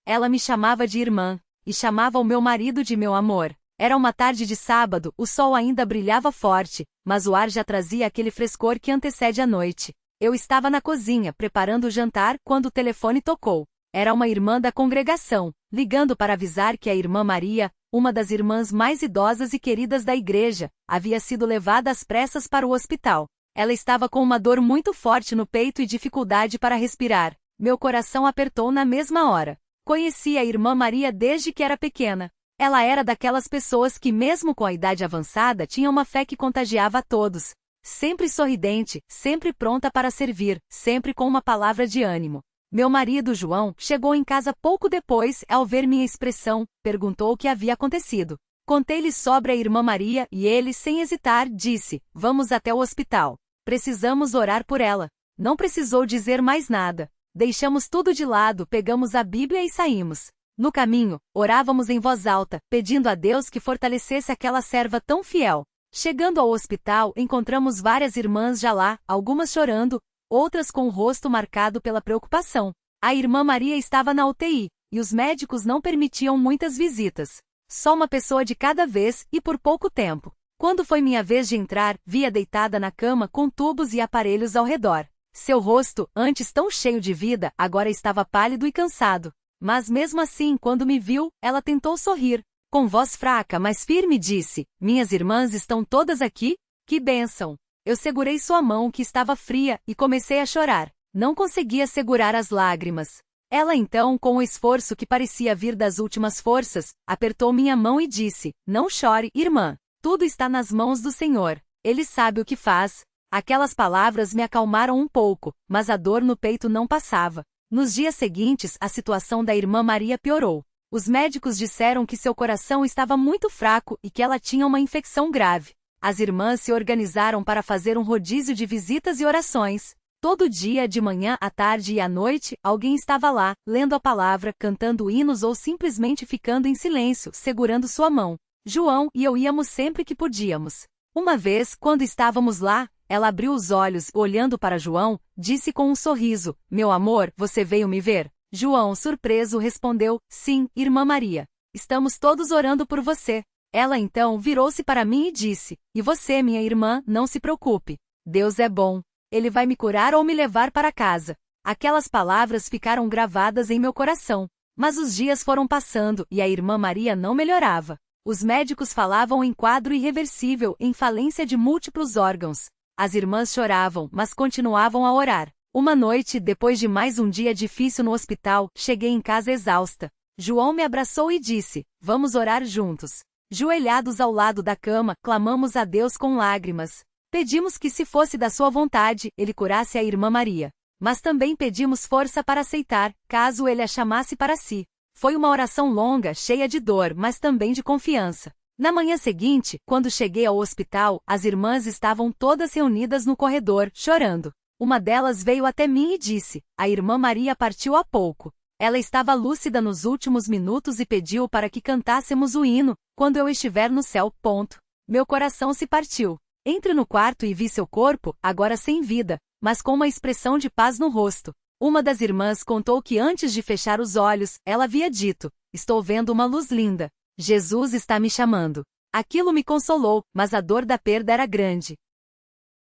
Ela me chamava de irmã, e chamava o meu marido de meu amor. Era uma tarde de sábado, o sol ainda brilhava forte, mas o ar já trazia aquele frescor que antecede a noite. Eu estava na cozinha, preparando o jantar, quando o telefone tocou. Era uma irmã da congregação, ligando para avisar que a irmã Maria, uma das irmãs mais idosas e queridas da igreja, havia sido levada às pressas para o hospital. Ela estava com uma dor muito forte no peito e dificuldade para respirar. Meu coração apertou na mesma hora. Conheci a irmã Maria desde que era pequena. Ela era daquelas pessoas que, mesmo com a idade avançada, tinha uma fé que contagiava a todos. Sempre sorridente, sempre pronta para servir, sempre com uma palavra de ânimo. Meu marido, João, chegou em casa pouco depois, ao ver minha expressão, perguntou o que havia acontecido. Contei-lhe sobre a irmã Maria e ele, sem hesitar, disse: vamos até o hospital. Precisamos orar por ela. Não precisou dizer mais nada. Deixamos tudo de lado, pegamos a Bíblia e saímos. No caminho, orávamos em voz alta, pedindo a Deus que fortalecesse aquela serva tão fiel. Chegando ao hospital, encontramos várias irmãs já lá, algumas chorando, outras com o rosto marcado pela preocupação. A irmã Maria estava na UTI, e os médicos não permitiam muitas visitas. Só uma pessoa de cada vez, e por pouco tempo. Quando foi minha vez de entrar, vi-a deitada na cama com tubos e aparelhos ao redor. Seu rosto, antes tão cheio de vida, agora estava pálido e cansado. Mas mesmo assim, quando me viu, ela tentou sorrir. Com voz fraca, mas firme, disse: minhas irmãs estão todas aqui? Que bênção! Eu segurei sua mão, que estava fria, e comecei a chorar. Não conseguia segurar as lágrimas. Ela então, com um esforço que parecia vir das últimas forças, apertou minha mão e disse: não chore, irmã. Tudo está nas mãos do Senhor. Ele sabe o que faz. Aquelas palavras me acalmaram um pouco, mas a dor no peito não passava. Nos dias seguintes, a situação da irmã Maria piorou. Os médicos disseram que seu coração estava muito fraco e que ela tinha uma infecção grave. As irmãs se organizaram para fazer um rodízio de visitas e orações. Todo dia, de manhã, à tarde e à noite, alguém estava lá, lendo a palavra, cantando hinos ou simplesmente ficando em silêncio, segurando sua mão. João e eu íamos sempre que podíamos. Uma vez, quando estávamos lá, ela abriu os olhos, olhando para João, disse com um sorriso: meu amor, você veio me ver? João, surpreso, respondeu: sim, irmã Maria. Estamos todos orando por você. Ela então virou-se para mim e disse: e você, minha irmã, não se preocupe. Deus é bom. Ele vai me curar ou me levar para casa. Aquelas palavras ficaram gravadas em meu coração. Mas os dias foram passando e a irmã Maria não melhorava. Os médicos falavam em quadro irreversível, em falência de múltiplos órgãos. As irmãs choravam, mas continuavam a orar. Uma noite, depois de mais um dia difícil no hospital, cheguei em casa exausta. João me abraçou e disse: vamos orar juntos. Joelhados ao lado da cama, clamamos a Deus com lágrimas. Pedimos que, se fosse da sua vontade, ele curasse a irmã Maria. Mas também pedimos força para aceitar, caso ele a chamasse para si. Foi uma oração longa, cheia de dor, mas também de confiança. Na manhã seguinte, quando cheguei ao hospital, as irmãs estavam todas reunidas no corredor, chorando. Uma delas veio até mim e disse: a irmã Maria partiu há pouco. Ela estava lúcida nos últimos minutos e pediu para que cantássemos o hino, quando eu estiver no céu. Meu coração se partiu. Entrei no quarto e vi seu corpo, agora sem vida, mas com uma expressão de paz no rosto. Uma das irmãs contou que antes de fechar os olhos, ela havia dito: estou vendo uma luz linda. Jesus está me chamando. Aquilo me consolou, mas a dor da perda era grande.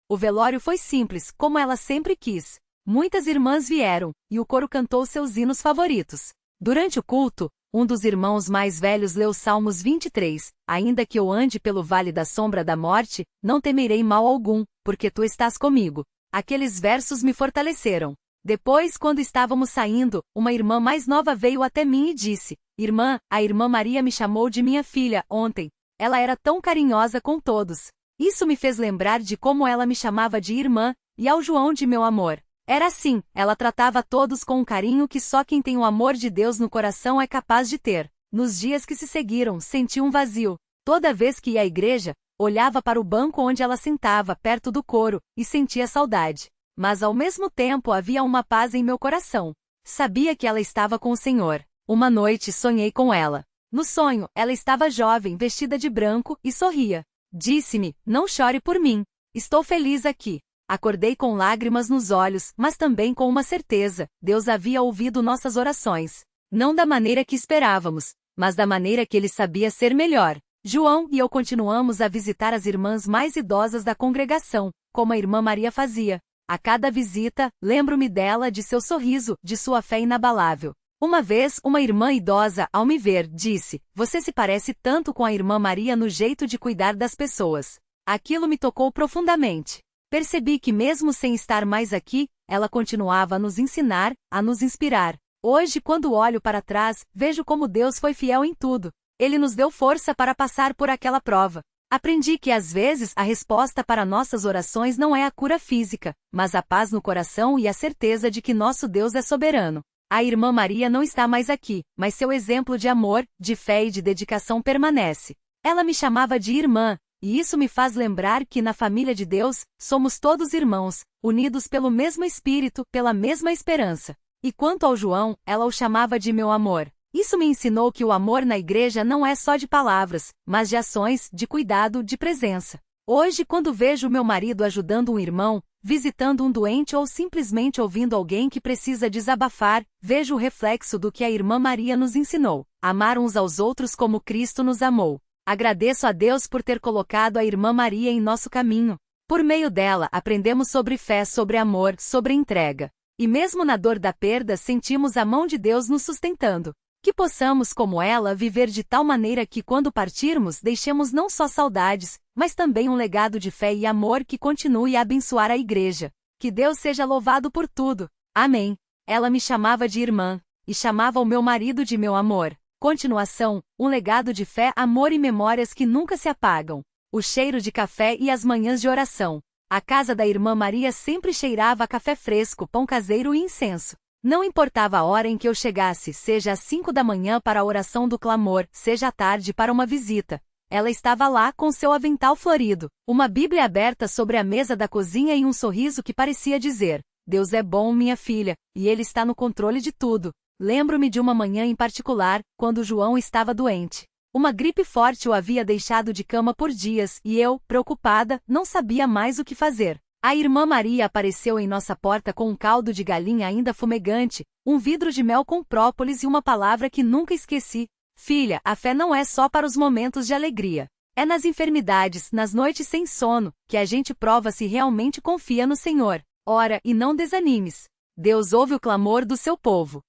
O velório foi simples, como ela sempre quis. Muitas irmãs vieram, e o coro cantou seus hinos favoritos. Durante o culto, um dos irmãos mais velhos leu Salmos 23, ainda que eu ande pelo vale da sombra da morte, não temerei mal algum, porque tu estás comigo. Aqueles versos me fortaleceram. Depois, quando estávamos saindo, uma irmã mais nova veio até mim e disse: irmã, a irmã Maria me chamou de minha filha ontem. Ela era tão carinhosa com todos. Isso me fez lembrar de como ela me chamava de irmã, e ao João de meu amor. Era assim, ela tratava todos com um carinho que só quem tem o amor de Deus no coração é capaz de ter. Nos dias que se seguiram, senti um vazio. Toda vez que ia à igreja, olhava para o banco onde ela sentava, perto do coro, e sentia saudade. Mas ao mesmo tempo havia uma paz em meu coração. Sabia que ela estava com o Senhor. Uma noite sonhei com ela. No sonho, ela estava jovem, vestida de branco, e sorria. Disse-me: não chore por mim. Estou feliz aqui. Acordei com lágrimas nos olhos, mas também com uma certeza: Deus havia ouvido nossas orações. Não da maneira que esperávamos, mas da maneira que ele sabia ser melhor. João e eu continuamos a visitar as irmãs mais idosas da congregação, como a irmã Maria fazia. A cada visita, lembro-me dela, de seu sorriso, de sua fé inabalável. Uma vez, uma irmã idosa, ao me ver, disse: "Você se parece tanto com a irmã Maria no jeito de cuidar das pessoas." Aquilo me tocou profundamente. Percebi que mesmo sem estar mais aqui, ela continuava a nos ensinar, a nos inspirar. Hoje, quando olho para trás, vejo como Deus foi fiel em tudo. Ele nos deu força para passar por aquela prova. Aprendi que às vezes a resposta para nossas orações não é a cura física, mas a paz no coração e a certeza de que nosso Deus é soberano. A irmã Maria não está mais aqui, mas seu exemplo de amor, de fé e de dedicação permanece. Ela me chamava de irmã, e isso me faz lembrar que na família de Deus, somos todos irmãos, unidos pelo mesmo Espírito, pela mesma esperança. E quanto ao João, ela o chamava de meu amor. Isso me ensinou que o amor na igreja não é só de palavras, mas de ações, de cuidado, de presença. Hoje, quando vejo meu marido ajudando um irmão, visitando um doente ou simplesmente ouvindo alguém que precisa desabafar, vejo o reflexo do que a irmã Maria nos ensinou: amar uns aos outros como Cristo nos amou. Agradeço a Deus por ter colocado a irmã Maria em nosso caminho. Por meio dela, aprendemos sobre fé, sobre amor, sobre entrega. E mesmo na dor da perda, sentimos a mão de Deus nos sustentando. Que possamos, como ela, viver de tal maneira que quando partirmos deixemos não só saudades, mas também um legado de fé e amor que continue a abençoar a igreja. Que Deus seja louvado por tudo. Amém. Ela me chamava de irmã, e chamava o meu marido de meu amor. Continuação, um legado de fé, amor e memórias que nunca se apagam. O cheiro de café e as manhãs de oração. A casa da irmã Maria sempre cheirava a café fresco, pão caseiro e incenso. Não importava a hora em que eu chegasse, seja às 5 da manhã para a oração do clamor, seja à tarde para uma visita. Ela estava lá com seu avental florido, uma Bíblia aberta sobre a mesa da cozinha e um sorriso que parecia dizer: "Deus é bom, minha filha, e Ele está no controle de tudo." Lembro-me de uma manhã em particular, quando João estava doente. Uma gripe forte o havia deixado de cama por dias e eu, preocupada, não sabia mais o que fazer. A irmã Maria apareceu em nossa porta com um caldo de galinha ainda fumegante, um vidro de mel com própolis e uma palavra que nunca esqueci: "Filha, a fé não é só para os momentos de alegria. É nas enfermidades, nas noites sem sono, que a gente prova se realmente confia no Senhor. Ora, e não desanimes. Deus ouve o clamor do seu povo."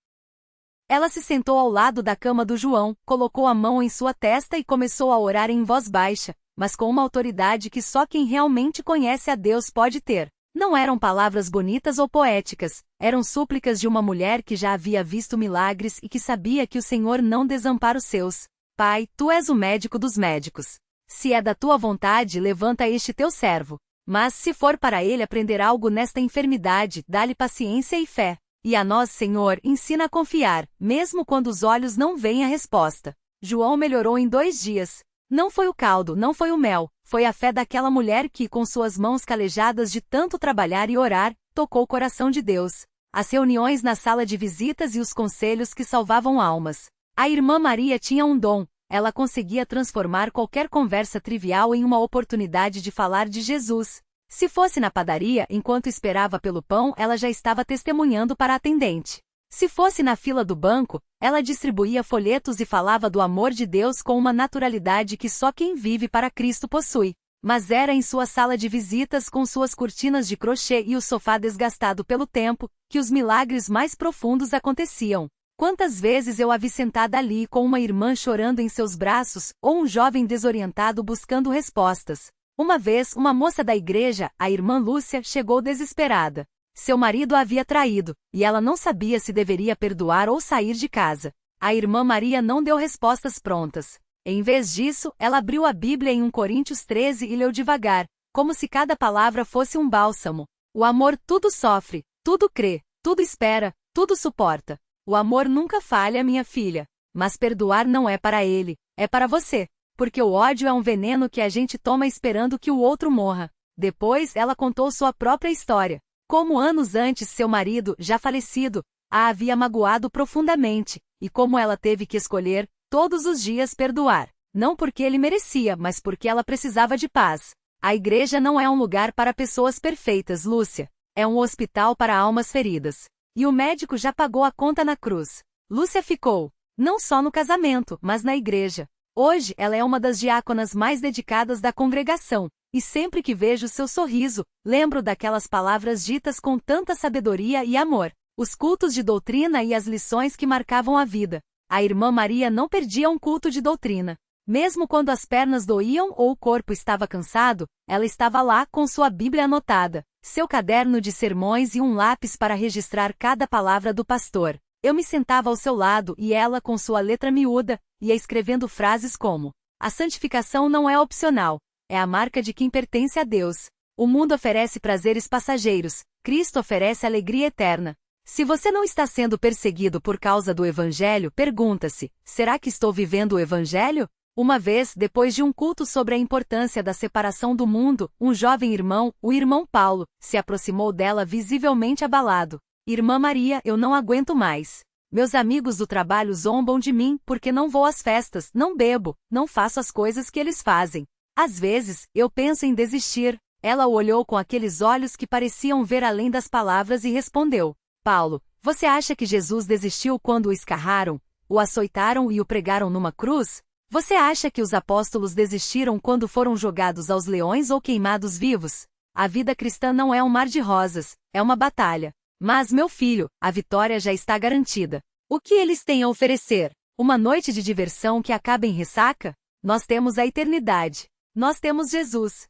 Ela se sentou ao lado da cama do João, colocou a mão em sua testa e começou a orar em voz baixa, mas com uma autoridade que só quem realmente conhece a Deus pode ter. Não eram palavras bonitas ou poéticas, eram súplicas de uma mulher que já havia visto milagres e que sabia que o Senhor não desampara os seus. "Pai, tu és o médico dos médicos. Se é da tua vontade, levanta este teu servo. Mas se for para ele aprender algo nesta enfermidade, dá-lhe paciência e fé. E a nós, Senhor, ensina a confiar, mesmo quando os olhos não veem a resposta." João melhorou em 2 dias. Não foi o caldo, não foi o mel, foi a fé daquela mulher que, com suas mãos calejadas de tanto trabalhar e orar, tocou o coração de Deus. As reuniões na sala de visitas e os conselhos que salvavam almas. A irmã Maria tinha um dom: ela conseguia transformar qualquer conversa trivial em uma oportunidade de falar de Jesus. Se fosse na padaria, enquanto esperava pelo pão, ela já estava testemunhando para a atendente. Se fosse na fila do banco, ela distribuía folhetos e falava do amor de Deus com uma naturalidade que só quem vive para Cristo possui. Mas era em sua sala de visitas, com suas cortinas de crochê e o sofá desgastado pelo tempo, que os milagres mais profundos aconteciam. Quantas vezes eu a vi sentada ali com uma irmã chorando em seus braços, ou um jovem desorientado buscando respostas. Uma vez, uma moça da igreja, a irmã Lúcia, chegou desesperada. Seu marido a havia traído, e ela não sabia se deveria perdoar ou sair de casa. A irmã Maria não deu respostas prontas. Em vez disso, ela abriu a Bíblia em 1 Coríntios 13 e leu devagar, como se cada palavra fosse um bálsamo. O amor tudo sofre, tudo crê, tudo espera, tudo suporta. O amor nunca falha, minha filha. Mas perdoar não é para ele, é para você. Porque o ódio é um veneno que a gente toma esperando que o outro morra. Depois ela contou sua própria história. Como anos antes seu marido, já falecido, a havia magoado profundamente, e como ela teve que escolher, todos os dias perdoar. Não porque ele merecia, mas porque ela precisava de paz. A igreja não é um lugar para pessoas perfeitas, Lúcia. É um hospital para almas feridas. E o médico já pagou a conta na cruz. Lúcia ficou, não só no casamento, mas na igreja. Hoje ela é uma das diáconas mais dedicadas da congregação, e sempre que vejo seu sorriso, lembro daquelas palavras ditas com tanta sabedoria e amor, os cultos de doutrina e as lições que marcavam a vida. A irmã Maria não perdia um culto de doutrina. Mesmo quando as pernas doíam ou o corpo estava cansado, ela estava lá com sua Bíblia anotada, seu caderno de sermões e um lápis para registrar cada palavra do pastor. Eu me sentava ao seu lado e ela, com sua letra miúda, ia escrevendo frases como: a santificação não é opcional, é a marca de quem pertence a Deus. O mundo oferece prazeres passageiros, Cristo oferece alegria eterna. Se você não está sendo perseguido por causa do Evangelho, pergunta-se: será que estou vivendo o Evangelho? Uma vez, depois de um culto sobre a importância da separação do mundo, um jovem irmão, o irmão Paulo, se aproximou dela visivelmente abalado. Irmã Maria, eu não aguento mais. Meus amigos do trabalho zombam de mim porque não vou às festas, não bebo, não faço as coisas que eles fazem. Às vezes, eu penso em desistir. Ela o olhou com aqueles olhos que pareciam ver além das palavras e respondeu: Paulo, você acha que Jesus desistiu quando o escarraram, o açoitaram e o pregaram numa cruz? Você acha que os apóstolos desistiram quando foram jogados aos leões ou queimados vivos? A vida cristã não é um mar de rosas, é uma batalha. Mas, meu filho, a vitória já está garantida. O que eles têm a oferecer? Uma noite de diversão que acaba em ressaca? Nós temos a eternidade. Nós temos Jesus.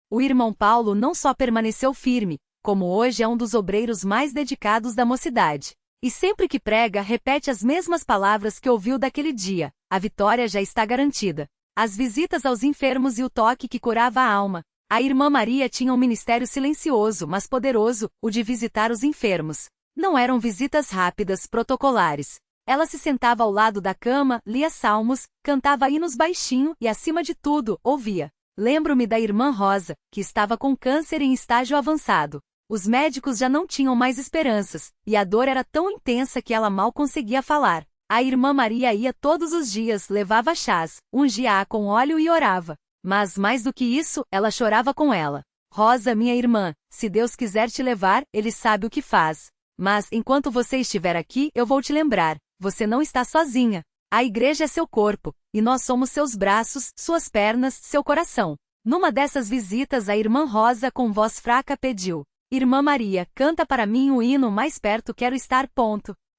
O irmão Paulo não só permaneceu firme, como hoje é um dos obreiros mais dedicados da mocidade. E sempre que prega, repete as mesmas palavras que ouviu daquele dia: a vitória já está garantida. As visitas aos enfermos e o toque que curava a alma. A irmã Maria tinha um ministério silencioso, mas poderoso, o de visitar os enfermos. Não eram visitas rápidas, protocolares. Ela se sentava ao lado da cama, lia salmos, cantava hinos baixinho e, acima de tudo, ouvia. Lembro-me da irmã Rosa, que estava com câncer em estágio avançado. Os médicos já não tinham mais esperanças, e a dor era tão intensa que ela mal conseguia falar. A irmã Maria ia todos os dias, levava chás, ungia-a com óleo e orava. Mas, mais do que isso, ela chorava com ela. Rosa, minha irmã, se Deus quiser te levar, Ele sabe o que faz. Mas, enquanto você estiver aqui, eu vou te lembrar, você não está sozinha. A igreja é seu corpo, e nós somos seus braços, suas pernas, seu coração. Numa dessas visitas, a irmã Rosa, com voz fraca, pediu: Irmã Maria, canta para mim o hino Mais Perto Quero Estar.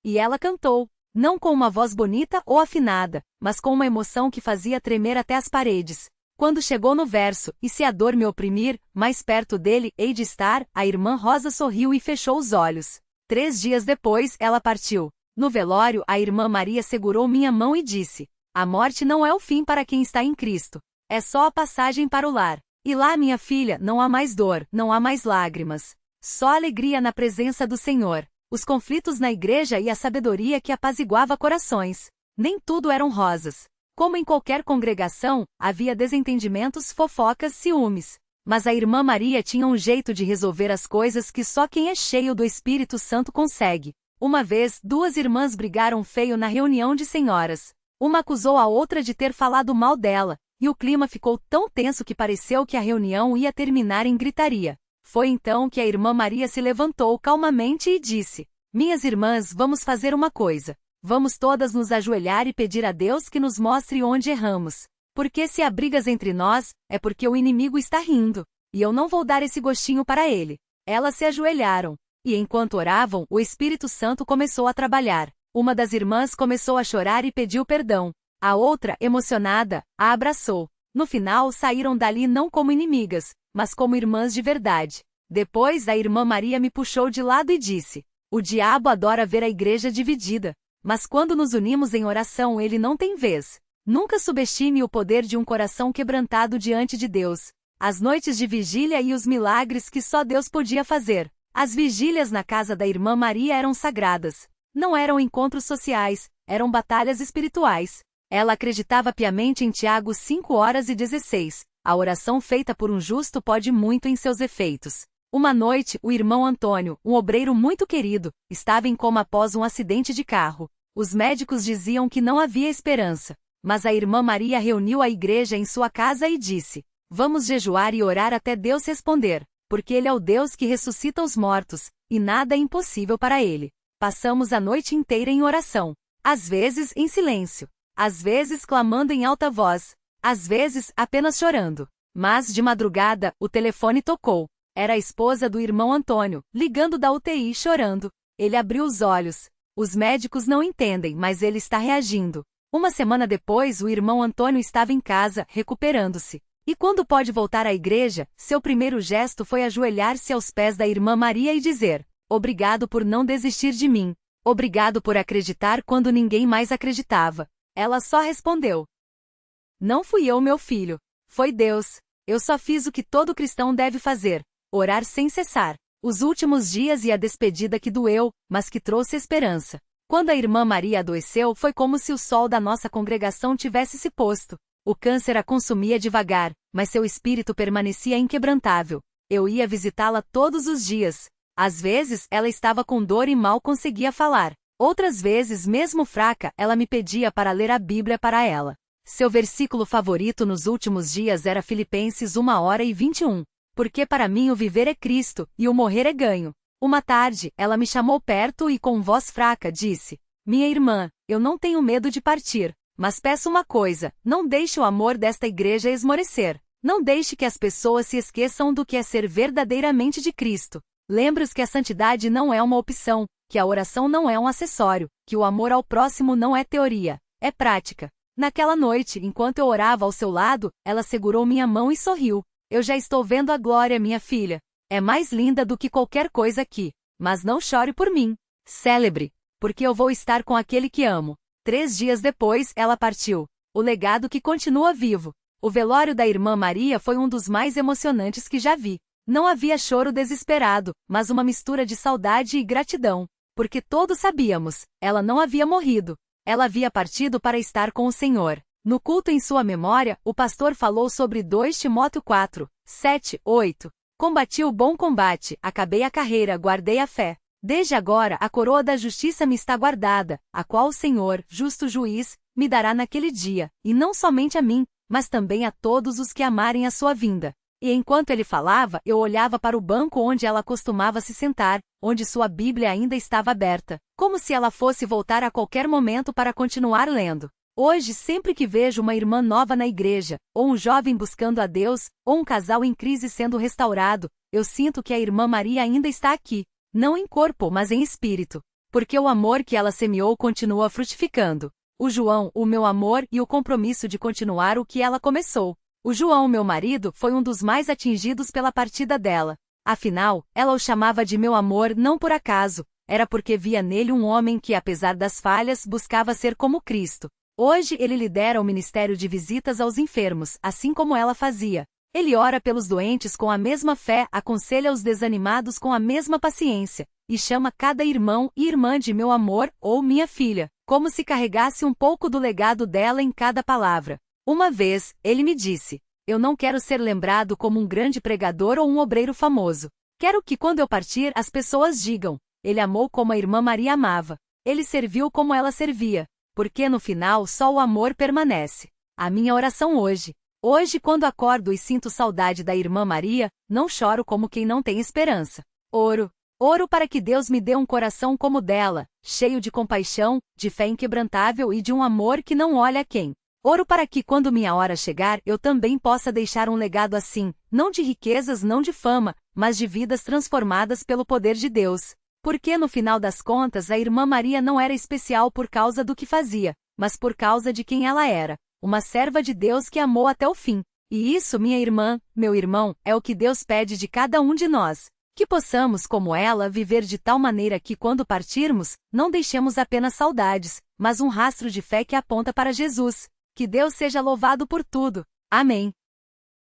E ela cantou, não com uma voz bonita ou afinada, mas com uma emoção que fazia tremer até as paredes. Quando chegou no verso, e se a dor me oprimir, mais perto dele hei de estar, a irmã Rosa sorriu e fechou os olhos. 3 dias depois, ela partiu. No velório, a irmã Maria segurou minha mão e disse: a morte não é o fim para quem está em Cristo. É só a passagem para o lar. E lá, minha filha, não há mais dor, não há mais lágrimas. Só alegria na presença do Senhor. Os conflitos na igreja e a sabedoria que apaziguava corações. Nem tudo eram rosas. Como em qualquer congregação, havia desentendimentos, fofocas, ciúmes. Mas a irmã Maria tinha um jeito de resolver as coisas que só quem é cheio do Espírito Santo consegue. Uma vez, 2 irmãs brigaram feio na reunião de senhoras. Uma acusou a outra de ter falado mal dela, e o clima ficou tão tenso que pareceu que a reunião ia terminar em gritaria. Foi então que a irmã Maria se levantou calmamente e disse: minhas irmãs, vamos fazer uma coisa. Vamos todas nos ajoelhar e pedir a Deus que nos mostre onde erramos. Porque se há brigas entre nós, é porque o inimigo está rindo. E eu não vou dar esse gostinho para ele. Elas se ajoelharam. E enquanto oravam, o Espírito Santo começou a trabalhar. Uma das irmãs começou a chorar e pediu perdão. A outra, emocionada, a abraçou. No final, saíram dali não como inimigas, mas como irmãs de verdade. Depois, a irmã Maria me puxou de lado e disse: o diabo adora ver a igreja dividida. Mas quando nos unimos em oração, ele não tem vez. Nunca subestime o poder de um coração quebrantado diante de Deus. As noites de vigília e os milagres que só Deus podia fazer. As vigílias na casa da irmã Maria eram sagradas. Não eram encontros sociais, eram batalhas espirituais. Ela acreditava piamente em Tiago 5:16. A oração feita por um justo pode muito em seus efeitos. Uma noite, o irmão Antônio, um obreiro muito querido, estava em coma após um acidente de carro. Os médicos diziam que não havia esperança. Mas a irmã Maria reuniu a igreja em sua casa e disse: vamos jejuar e orar até Deus responder, porque Ele é o Deus que ressuscita os mortos, e nada é impossível para Ele. Passamos a noite inteira em oração. Às vezes em silêncio. Às vezes clamando em alta voz. Às vezes apenas chorando. Mas, de madrugada, o telefone tocou. Era a esposa do irmão Antônio, ligando da UTI chorando. Ele abriu os olhos. Os médicos não entendem, mas ele está reagindo. Uma semana depois, o irmão Antônio estava em casa, recuperando-se. E quando pôde voltar à igreja, seu primeiro gesto foi ajoelhar-se aos pés da irmã Maria e dizer: "Obrigado por não desistir de mim. Obrigado por acreditar quando ninguém mais acreditava." Ela só respondeu: "Não fui eu, meu filho. Foi Deus. Eu só fiz o que todo cristão deve fazer: orar sem cessar." Os últimos dias e a despedida que doeu, mas que trouxe esperança. Quando a irmã Maria adoeceu, foi como se o sol da nossa congregação tivesse se posto. O câncer a consumia devagar, mas seu espírito permanecia inquebrantável. Eu ia visitá-la todos os dias. Às vezes, ela estava com dor e mal conseguia falar. Outras vezes, mesmo fraca, ela me pedia para ler a Bíblia para ela. Seu versículo favorito nos últimos dias era Filipenses 1:21. Porque para mim o viver é Cristo, e o morrer é ganho. Uma tarde, ela me chamou perto e com voz fraca disse: "Minha irmã, eu não tenho medo de partir, mas peço uma coisa: não deixe o amor desta igreja esmorecer. Não deixe que as pessoas se esqueçam do que é ser verdadeiramente de Cristo. Lembre-os que a santidade não é uma opção, que a oração não é um acessório, que o amor ao próximo não é teoria, é prática." Naquela noite, enquanto eu orava ao seu lado, ela segurou minha mão e sorriu. "Eu já estou vendo a glória, minha filha. É mais linda do que qualquer coisa aqui. Mas não chore por mim. Celebre, porque eu vou estar com aquele que amo." 3 dias depois, ela partiu. O legado que continua vivo. O velório da irmã Maria foi um dos mais emocionantes que já vi. Não havia choro desesperado, mas uma mistura de saudade e gratidão. Porque todos sabíamos, ela não havia morrido. Ela havia partido para estar com o Senhor. No culto em sua memória, o pastor falou sobre 2 Timóteo 4:7-8. "Combati o bom combate, acabei a carreira, guardei a fé. Desde agora a coroa da justiça me está guardada, a qual o Senhor, justo juiz, me dará naquele dia, e não somente a mim, mas também a todos os que amarem a sua vinda." E enquanto ele falava, eu olhava para o banco onde ela costumava se sentar, onde sua Bíblia ainda estava aberta, como se ela fosse voltar a qualquer momento para continuar lendo. Hoje, sempre que vejo uma irmã nova na igreja, ou um jovem buscando a Deus, ou um casal em crise sendo restaurado, eu sinto que a irmã Maria ainda está aqui, não em corpo, mas em espírito. Porque o amor que ela semeou continua frutificando. O João, o meu amor e o compromisso de continuar o que ela começou. O João, meu marido, foi um dos mais atingidos pela partida dela. Afinal, ela o chamava de meu amor não por acaso, era porque via nele um homem que, apesar das falhas, buscava ser como Cristo. Hoje ele lidera o ministério de visitas aos enfermos, assim como ela fazia. Ele ora pelos doentes com a mesma fé, aconselha os desanimados com a mesma paciência, e chama cada irmão e irmã de meu amor ou minha filha, como se carregasse um pouco do legado dela em cada palavra. Uma vez, ele me disse: "Eu não quero ser lembrado como um grande pregador ou um obreiro famoso. Quero que quando eu partir as pessoas digam: ele amou como a irmã Maria amava. Ele serviu como ela servia. Porque no final só o amor permanece." A minha oração hoje, quando acordo e sinto saudade da irmã Maria, não choro como quem não tem esperança. Oro para que Deus me dê um coração como o dela, cheio de compaixão, de fé inquebrantável e de um amor que não olha a quem. Oro para que quando minha hora chegar eu também possa deixar um legado assim, não de riquezas, não de fama, mas de vidas transformadas pelo poder de Deus. Porque no final das contas a irmã Maria não era especial por causa do que fazia, mas por causa de quem ela era, uma serva de Deus que amou até o fim. E isso, minha irmã, meu irmão, é o que Deus pede de cada um de nós. Que possamos, como ela, viver de tal maneira que quando partirmos, não deixemos apenas saudades, mas um rastro de fé que aponta para Jesus. Que Deus seja louvado por tudo. Amém.